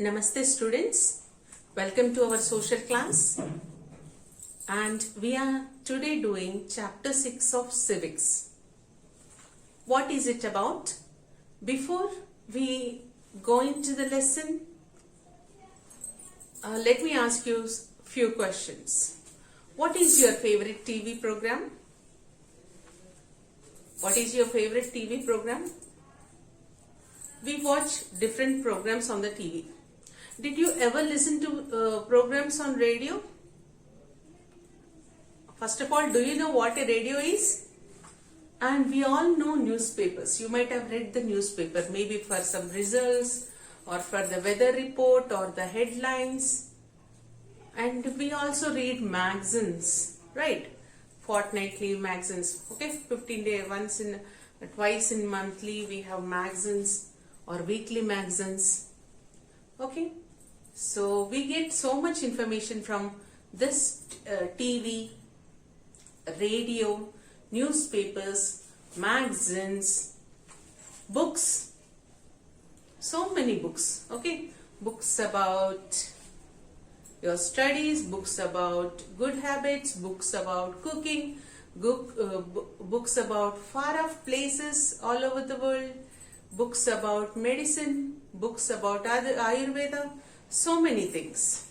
Namaste students, welcome to our social class, and we are today doing chapter 6 of civics. What is it about? Before we go into the lesson, let me ask you a few questions. What is your favorite TV program? What is your favorite TV program? We watch different programs on the TV. Did you ever listen to programs on radio? First of all, do you know what a radio is? And we all know newspapers. You might have read the newspaper, maybe for some results or for the weather report or the headlines. And we also read magazines, right? Fortnightly magazines, okay? 15 days, twice in monthly we have magazines or weekly magazines, okay? So we get so much information from this TV, radio, newspapers, magazines, books, so many books, okay? Books about your studies, books about good habits, books about cooking, books about far off places all over the world, books about medicine, books about Ayurveda, so many things.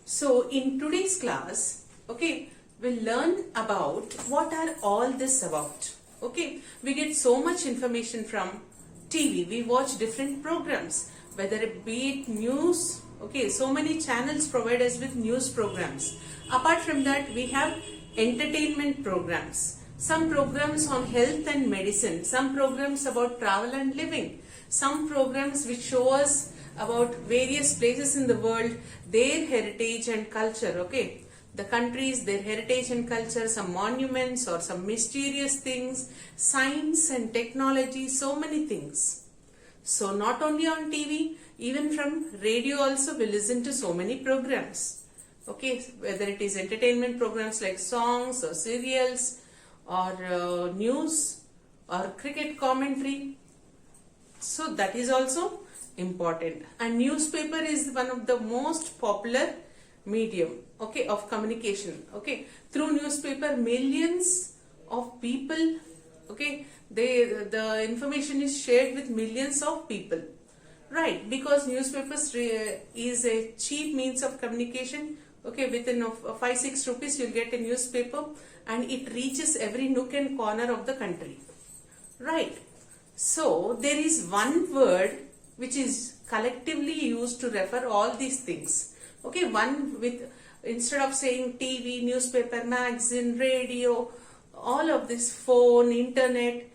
So in today's class, okay, we'll learn about what are all this about. Okay, we get so much information from TV. We watch different programs, whether it be it news. Okay, so many channels provide us with news programs. Apart from that, we have entertainment programs. Some programs on health and medicine. Some programs about travel and living. Some programs which show us about various places in the world, their heritage and culture. Okay, the countries, their heritage and culture, some monuments or some mysterious things, science and technology, so many things. So not only on TV, even from radio also we listen to so many programs. Okay, whether it is entertainment programs like songs or serials or news or cricket commentary. So that is also important. And newspaper is one of the most popular medium, okay, of communication. Okay, through newspaper millions of people, okay, the information is shared with millions of people, right? Because newspapers is a cheap means of communication. Okay, within 5-6 rupees you'll get a newspaper and it reaches every nook and corner of the country, right? So there is one word which is collectively used to refer all these things. Okay, instead of saying TV, newspaper, magazine, radio, all of this, phone, internet,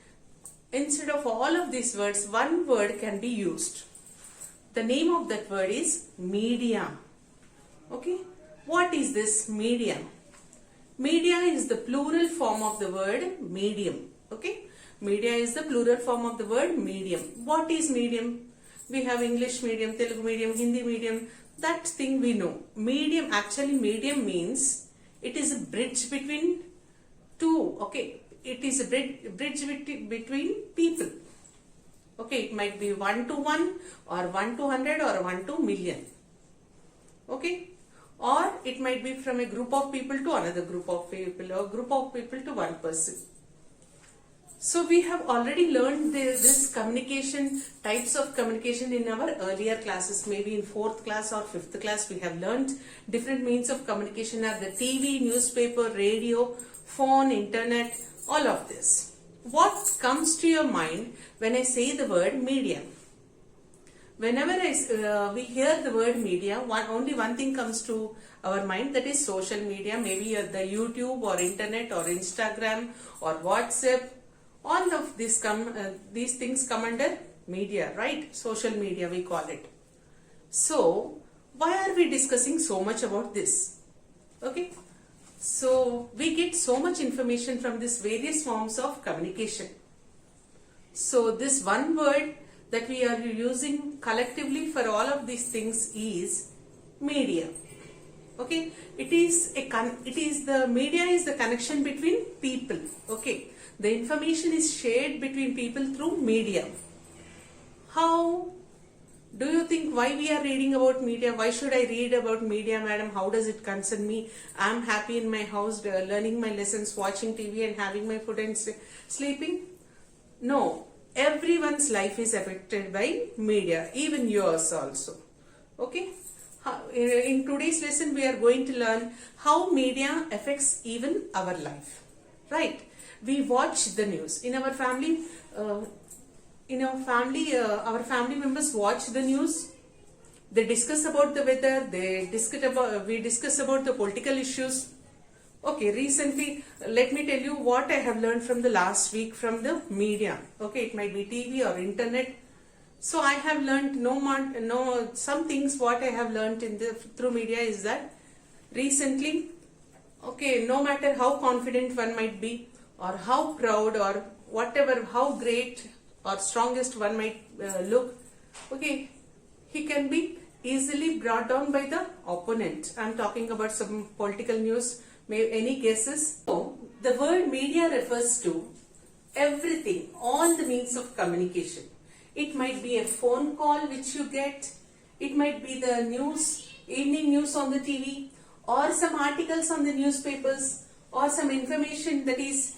instead of all of these words, one word can be used. The name of that word is media. Okay, what is this media? Media is the plural form of the word medium. Okay, media is the plural form of the word medium. What is medium? We have English medium, Telugu medium, Hindi medium. That thing we know. Medium, actually medium means it is a bridge between two. Okay, it is a bridge between people. Okay, it might be 1 to 1 or 1 to 100 or 1 to million. Okay, or it might be from a group of people to another group of people or group of people to one person. So we have already learned this communication, types of communication in our earlier classes. Maybe in 4th class or 5th class we have learned different means of communication are the TV, newspaper, radio, phone, internet, all of this. What comes to your mind when I say the word media? Whenever we hear the word media, only one thing comes to our mind, that is social media, maybe the YouTube or internet or Instagram or WhatsApp. All of these things come under media, right? Social media we call it. So why are we discussing so much about this? Okay, so we get so much information from these various forms of communication. So this one word that we are using collectively for all of these things is media. Okay, the media is the connection between people. Okay, the information is shared between people through media. How Do you think why we are reading about media? Why should I read about media, madam? How does it concern me? I'm happy in my house, learning my lessons, watching TV and having my food and sleeping. No, everyone's life is affected by media, even yours also. Okay? In today's lesson, we are going to learn how media affects even our life. Right? We watch the news. In our family, our family members watch the news. They discuss about the weather. We discuss about the political issues. Okay, recently, let me tell you what I have learned from the last week from the media. Okay, it might be TV or internet. So I have learned some things. What I have learned through media is that recently, okay, no matter how confident one might be, or how proud, or whatever, how great or strongest one might look, okay, he can be easily brought down by the opponent. I'm talking about some political news. Any guesses? So, the word media refers to everything, all the means of communication. It might be a phone call which you get. It might be the news, evening news on the TV, or some articles on the newspapers, or some information that is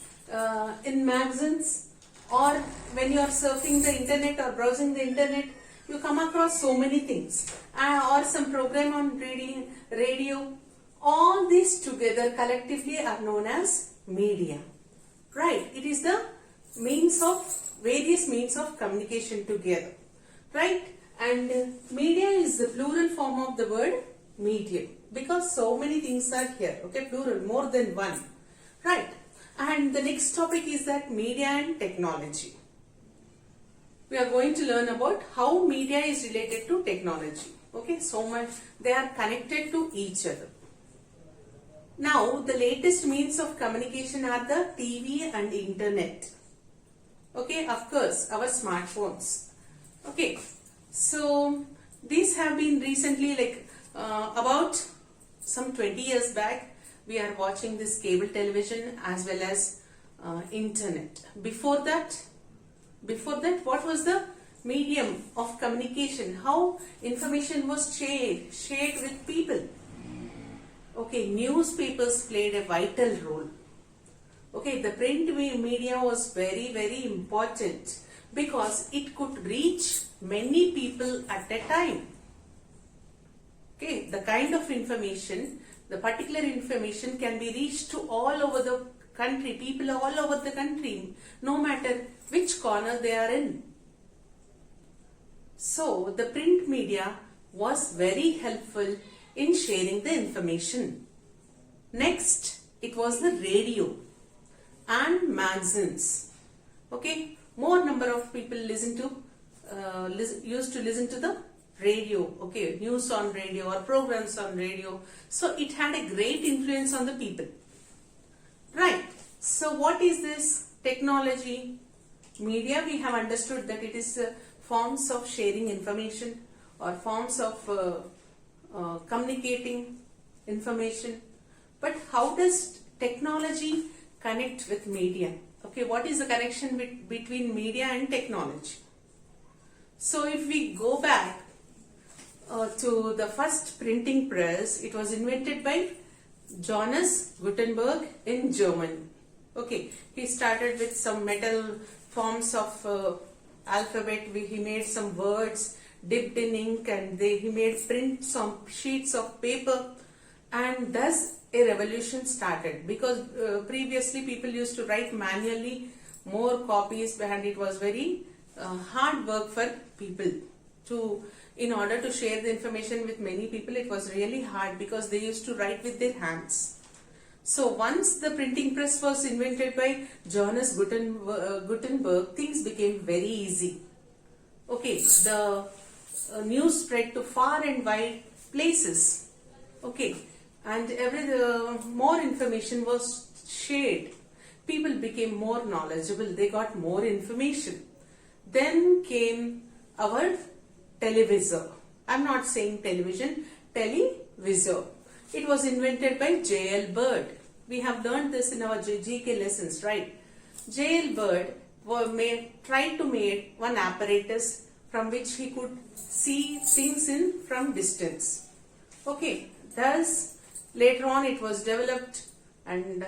in magazines, or when you are surfing the internet or browsing the internet, you come across so many things, or some program on radio. All these together collectively are known as media. Right? It is the various means of communication together. Right? And media is the plural form of the word medium, because so many things are here. Okay, plural, more than one. Right? And the next topic is that media and technology. We are going to learn about how media is related to technology. Okay, so much they are connected to each other. Now, the latest means of communication are the TV and internet. Okay, of course, our smartphones. Okay, so these have been recently, about some 20 years back, we are watching this cable television as well as internet. Before that, what was the medium of communication? How information was shared with people? Okay, newspapers played a vital role. Okay, the print media was very, very important because it could reach many people at a time. Okay, the kind of information, the particular information can be reached to all over the country, people all over the country, no matter which corner they are in. So, the print media was very helpful in sharing the information. Next, it was the radio and magazines. Okay, more number of people used to listen to the radio. Okay, news on radio or programs on radio. So it had a great influence on the people. Right. So what is this technology? Media, we have understood that it is forms of sharing information or forms of communicating information. But how does technology connect with media? Okay, what is the connection between media and technology? So if we go back to the first printing press, it was invented by Johannes Gutenberg in Germany. Okay, he started with some metal forms of alphabet. He made some words dipped in ink, and he made prints on sheets of paper, and thus a revolution started, because previously people used to write manually more copies, and it was very hard work for people in order to share the information with many people. It was really hard because they used to write with their hands. So once the printing press was invented by Johannes Gutenberg, things became very easy. Okay, the news spread to far and wide places. Okay, and more information was shared. People became more knowledgeable. They got more information. Then came our televisor. I'm not saying television, televisor. It was invented by J.L. Bird. We have learned this in our GK lessons, right? J.L. Bird tried to make one apparatus from which he could see things in from distance. Okay, thus later on it was developed, and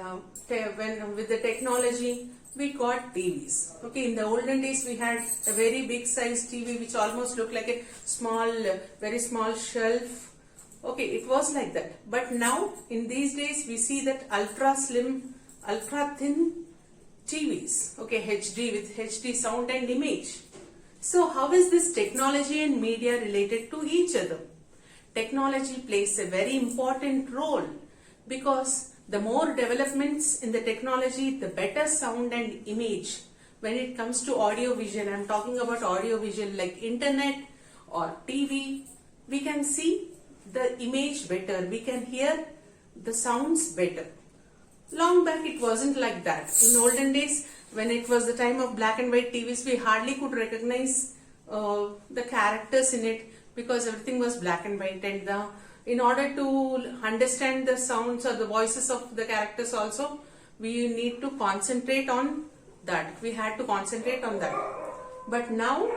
when with the technology we got TVs. Okay, in the olden days we had a very big size TV which almost looked like a small, very small shelf. Okay, it was like that. But now in these days we see that ultra slim, ultra thin TVs. Okay, HD with HD sound and image. So how is this technology and media related to each other? Technology plays a very important role because the more developments in the technology, the better sound and image. When it comes to audio visual, I'm talking about audio visual like internet or TV, we can see the image better, we can hear the sounds better. Long back it wasn't like that. In olden days, when it was the time of black and white TVs, we hardly could recognize the characters in it because everything was black and white, and in order to understand the sounds or the voices of the characters also, we need to concentrate on that. We had to concentrate on that. But now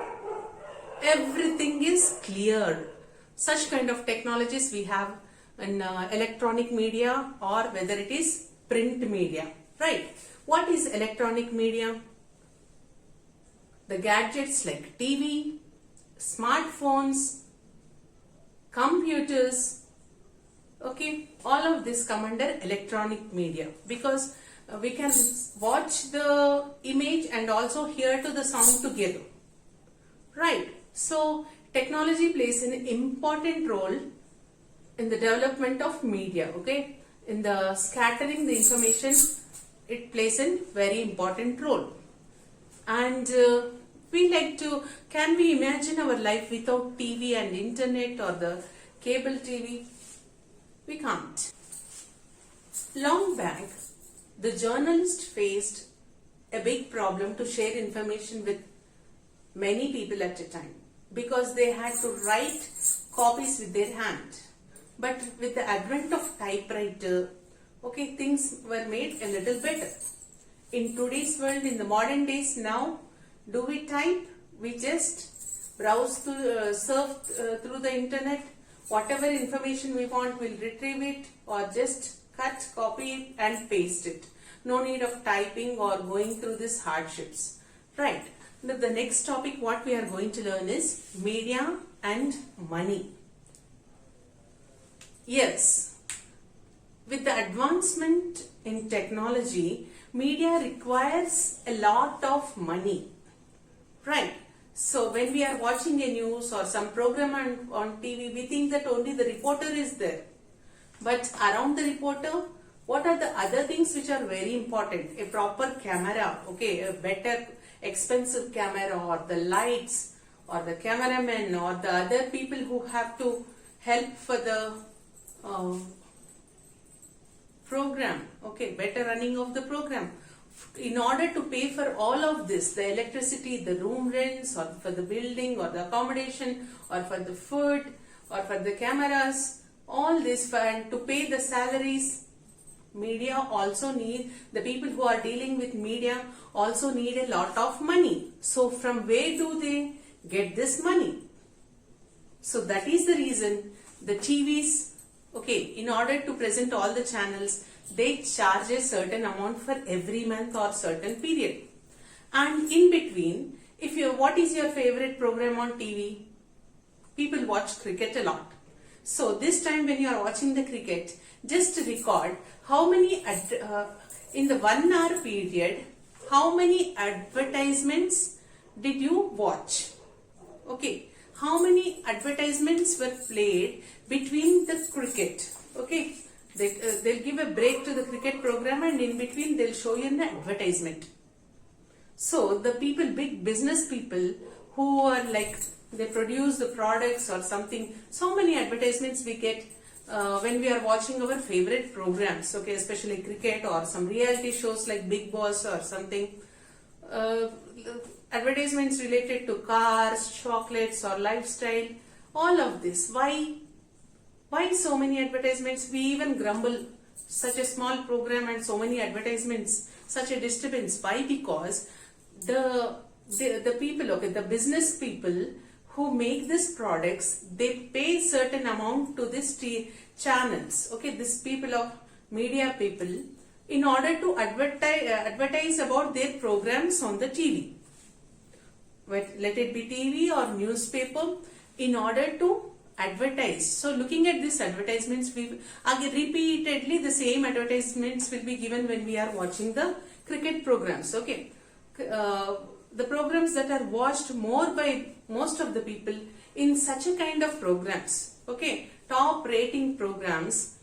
everything is clear. Such kind of technologies we have in electronic media, or whether it is print media, right? What is electronic media? The gadgets like TV, smartphones, computers, okay, all of this come under electronic media because we can watch the image and also hear to the sound together, right? So technology plays an important role in the development of media, okay? In the scattering the information, it plays a very important role. And we like to, can we imagine our life without TV and internet or the cable TV? We can't. Long back, the journalist faced a big problem to share information with many people at a time because they had to write copies with their hand. But with the advent of typewriter, okay, things were made a little better. In today's world, in the modern days now, do we type? We just browse through, surf through the internet. Whatever information we want, we'll retrieve it or just cut, copy and paste it. No need of typing or going through these hardships. Right. Now, the next topic what we are going to learn is media and money. Yes, with the advancement in technology, media requires a lot of money, right? So when we are watching a news or some program on TV, we think that only the reporter is there. But around the reporter, what are the other things which are very important? A proper camera, okay, a better expensive camera, or the lights, or the cameraman, or the other people who have to help for the program, okay, better running of the program. In order to pay for all of this, the electricity, the room rents, or for the building, or the accommodation, or for the food, or for the cameras, all this, and to pay the salaries, media also need, the people who are dealing with media also need a lot of money. So from where do they get this money? So that is the reason the TVs, okay, in order to present all the channels, they charge a certain amount for every month or certain period. And in between, if you, what is your favorite program on TV? People watch cricket a lot. So this time when you are watching the cricket, just record how many, in the 1 hour period, how many advertisements did you watch? Okay, how many advertisements were played between the cricket? Okay, they'll give a break to the cricket program and in between they'll show you an advertisement. So the people, big business people who are like, they produce the products or something, so many advertisements we get when we are watching our favorite programs, okay, especially cricket or some reality shows like Big Boss or something. Advertisements related to cars, chocolates or lifestyle, all of this. Why so many advertisements? We even grumble, such a small program and so many advertisements, such a disturbance. Why? Because the people, okay, the business people who make these products, they pay certain amount to these channels, okay, these people of media people, in order to advertise about their programs on the TV. Let it be TV or newspaper, in order to advertise. So looking at these advertisements, we again repeatedly the same advertisements will be given when we are watching the cricket programs, okay. The programs that are watched more by most of the people in such a kind of programs, okay, top rating programs,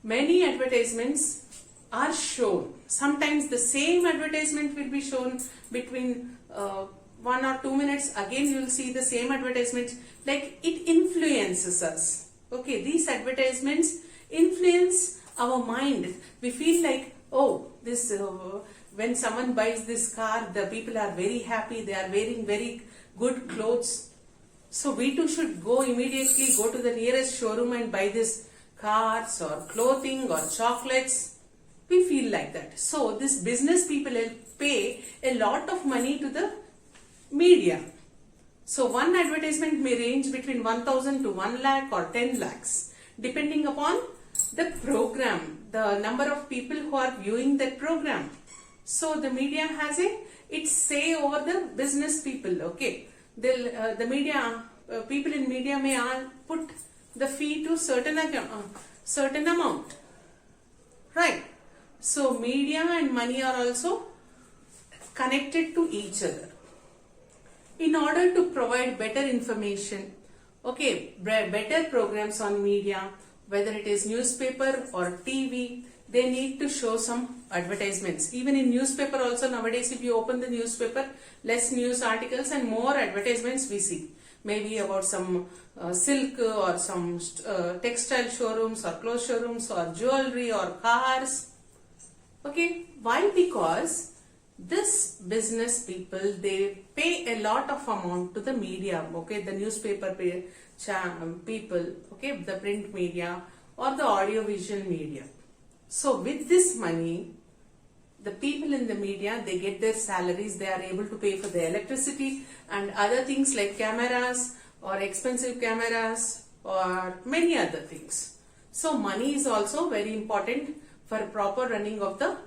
many advertisements are shown. Sometimes the same advertisement will be shown between 1 or 2 minutes. Again you will see the same advertisement. Like, it influences us, okay. These advertisements influence our mind. We feel like, oh, this when someone buys this car, the people are very happy, they are wearing very good clothes, so we too should immediately go to the nearest showroom and buy this cars or clothing or chocolates. We feel like that. So this business people pay a lot of money to the media. So one advertisement may range between 1,000 to 1 lakh or 10 lakhs depending upon the program, the number of people who are viewing that program. So the media has its say over the business people, okay. The media people in media may put the fee to certain amount, right. So media and money are also connected to each other. In order to provide better information, okay, better programs on media, whether it is newspaper or TV, they need to show some advertisements. Even in newspaper also nowadays, if you open the newspaper, less news articles and more advertisements we see. Maybe about some silk or some textile showrooms or clothes showrooms or jewelry or cars. Okay, why? Because this business people, they pay a lot of amount to the media, okay, the newspaper people, okay, the print media or the audiovisual media. So with this money, the people in the media, they get their salaries, they are able to pay for the electricity and other things like cameras or expensive cameras or many other things. So money is also very important for proper running of the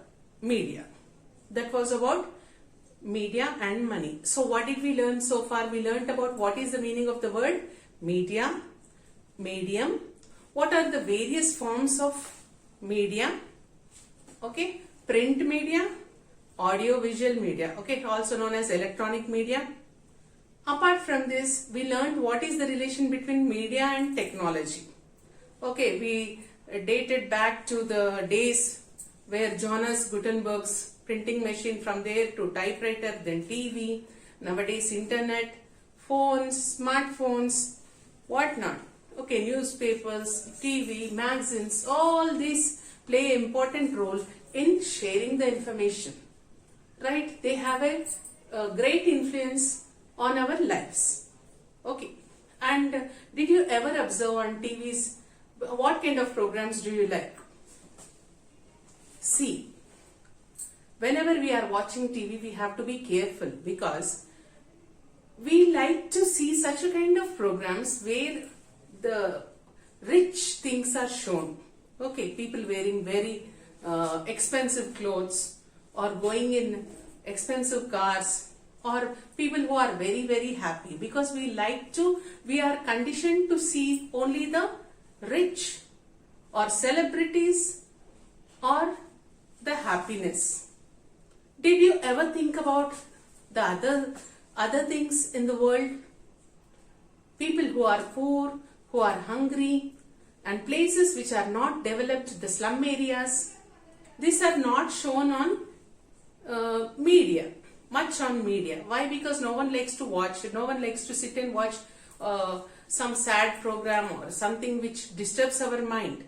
media. That was about media and money. So what did we learn so far? We learned about what is the meaning of the word media, medium, what are the various forms of media, okay, print media, audio visual media, okay, also known as electronic media. Apart from this, we learned what is the relation between media and technology. Okay, we dated back to the days where Johannes Gutenberg's printing machine, from there to typewriter, then TV, nowadays internet, phones, smartphones, whatnot. Okay, newspapers, TV, magazines, all these play an important role in sharing the information, right? They have a great influence on our lives. Okay, and did you ever observe on TVs, what kind of programs do you like? See, whenever we are watching TV, we have to be careful because we like to see such a kind of programs where the rich things are shown. Okay, people wearing very expensive clothes or going in expensive cars, or people who are very, very happy, because we are conditioned to see only the rich or celebrities or the happiness. Did you ever think about the other things in the world? People who are poor, who are hungry, and places which are not developed, the slum areas, these are not shown on media, much on media. Why? Because no one likes to watch, no one likes to sit and watch some sad program or something which disturbs our mind.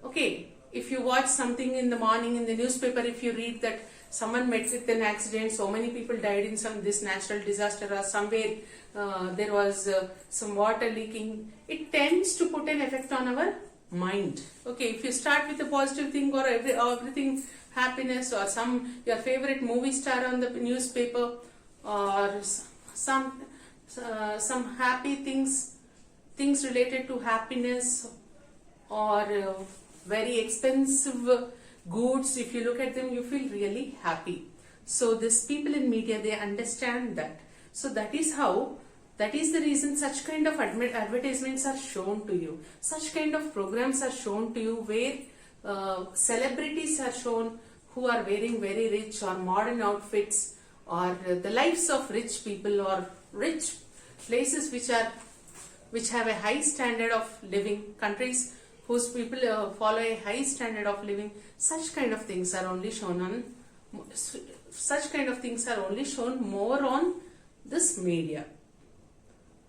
Okay, if you watch something in the morning in the newspaper, if you read that someone met with an accident, so many people died in this natural disaster, or somewhere there was some water leaking, it tends to put an effect on our mind. Okay, if you start with a positive thing or everything happiness, or your favorite movie star on the newspaper, or some some happy things related to happiness, or very expensive goods. If you look at them, you feel really happy. So these people in media, they understand that. So that is the reason such kind of advertisements are shown to you. Such kind of programs are shown to you where celebrities are shown who are wearing very rich or modern outfits, or the lives of rich people, or rich places which have a high standard of living, countries whose people follow a high standard of living. Such kind of things are only shown more on this media,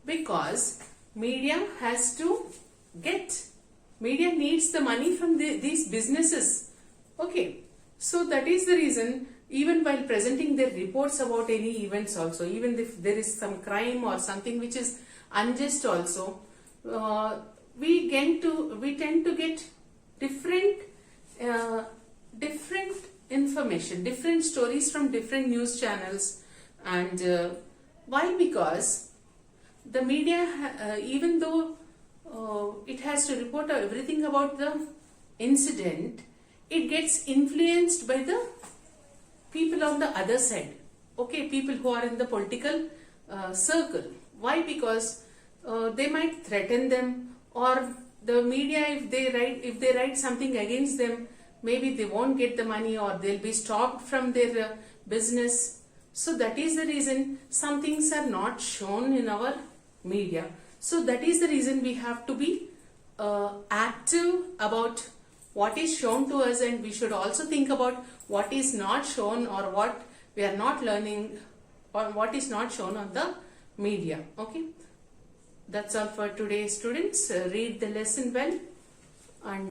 because media needs the money from these businesses. Okay, so that is the reason, even while presenting their reports about any events also, even if there is some crime or something which is unjust also, we tend to get different information, different stories from different news channels. And why? Because the media, even though it has to report everything about the incident, it gets influenced by the people on the other side. Okay, people who are in the political circle. Why? Because they might threaten them, or the media, if they write something against them, maybe they won't get the money, or they'll be stopped from their business. So that is the reason some things are not shown in our media. So that is the reason we have to be active about what is shown to us, and we should also think about what is not shown, or what we are not learning, or what is not shown on the media. Okay, that's all for today, students. Read the lesson well, and